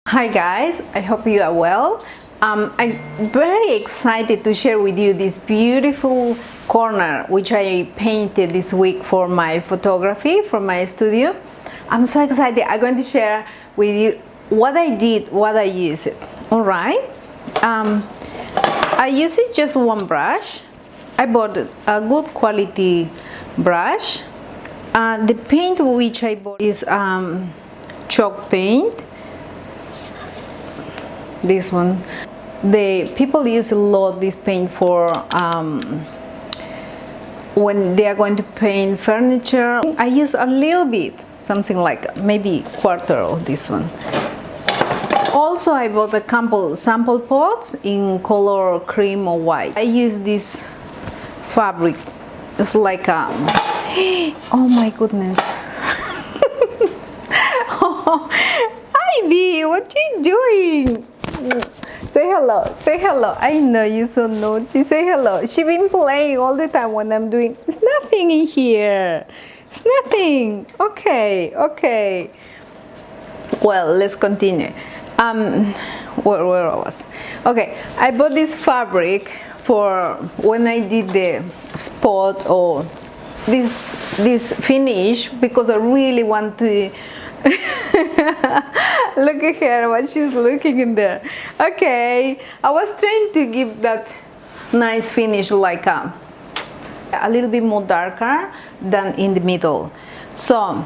Hi guys, I hope you are well. I'm very excited to share with you this beautiful corner which I painted this week for my photography for my studio. I'm so excited. I'm going to share with you what I did, what I used. Alright, I used just one brush. I bought a good quality brush. The paint which I bought is chalk paint. This one, the people use a lot this paint for when they are going to paint furniture. I use a little bit, something like maybe quarter of this one. Also, I bought a couple sample pots in color cream or white. I use this fabric. It's like a oh my goodness. Oh, Ivy, what are you doing? Say hello, say hello. I know you're so naughty. Say hello. She's been playing all the time when I'm doing. It's nothing in here. It's nothing. Okay, okay. Well, let's continue. Where I was? Okay, I bought this fabric for when I did the spot or this finish because I really want to. Look at her, what she's looking in there. Okay, I was trying to give that nice finish, like a little bit more darker than in the middle. So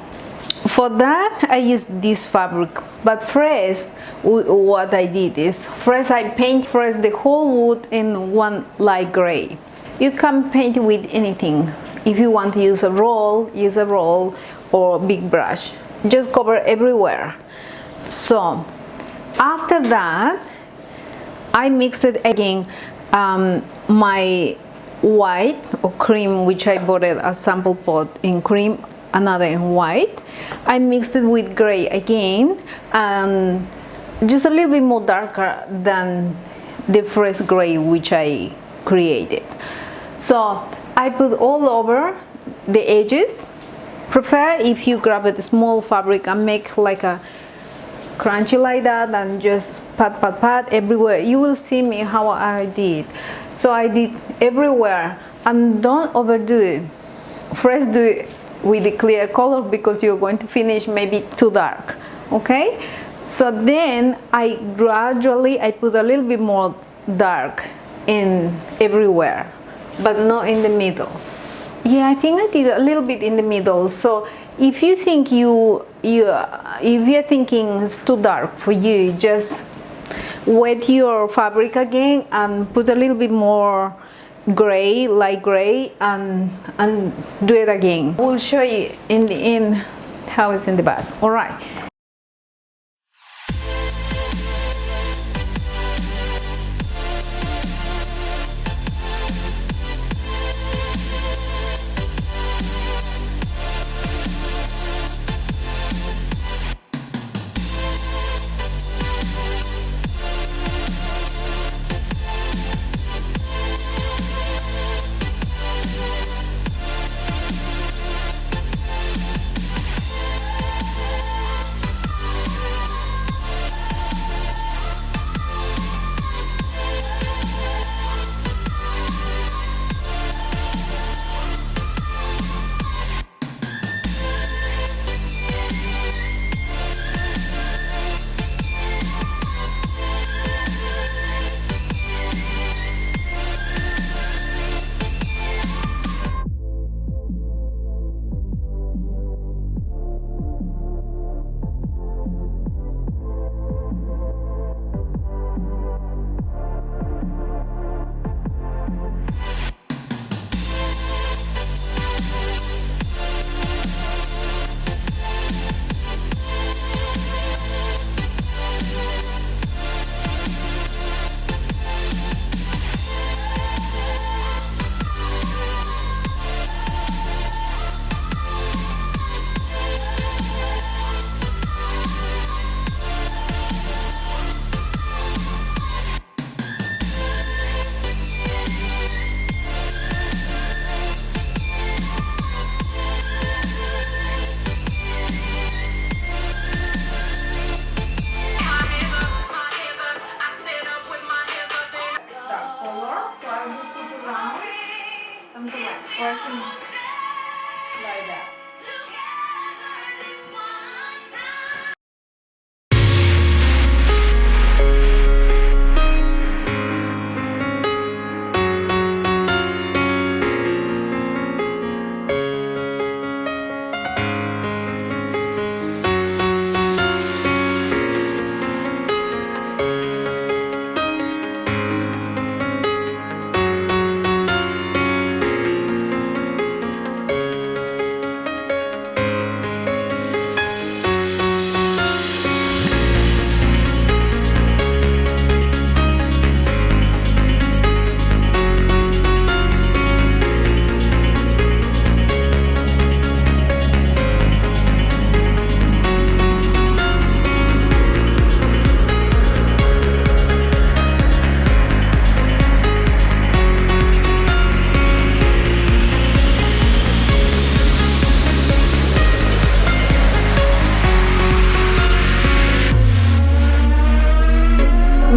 for that I used this fabric, but first what I did is I paint the whole wood in one light gray. You can paint with anything. If you want to use a roll or a big brush. Just cover everywhere. So after that I mixed it again my white or cream, which I bought a sample pot in cream, another in white. I mixed it with gray again, and just a little bit more darker than the fresh gray which I created. So I put all over the edges. Prefer if you grab a small fabric and make like a crunchy like that and just pat everywhere. You will see me how I did. So I did everywhere, and don't overdo it. First do it with the clear color because you're going to finish maybe too dark. Okay, so then I gradually put a little bit more dark in everywhere, but not in the middle. Yeah, I think I did a little bit in the middle. So if you think if you're thinking it's too dark for you, just wet your fabric again and put a little bit more gray, light gray, and do it again. We'll show you in the end how it's in the back. All right.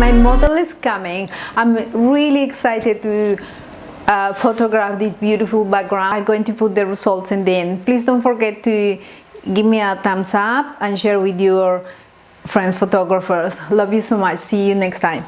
my model is coming. I'm really excited to photograph this beautiful background. I'm going to put the results in the end. Please don't forget to give me a thumbs up and share with your friends photographers. Love you so much. See you next time.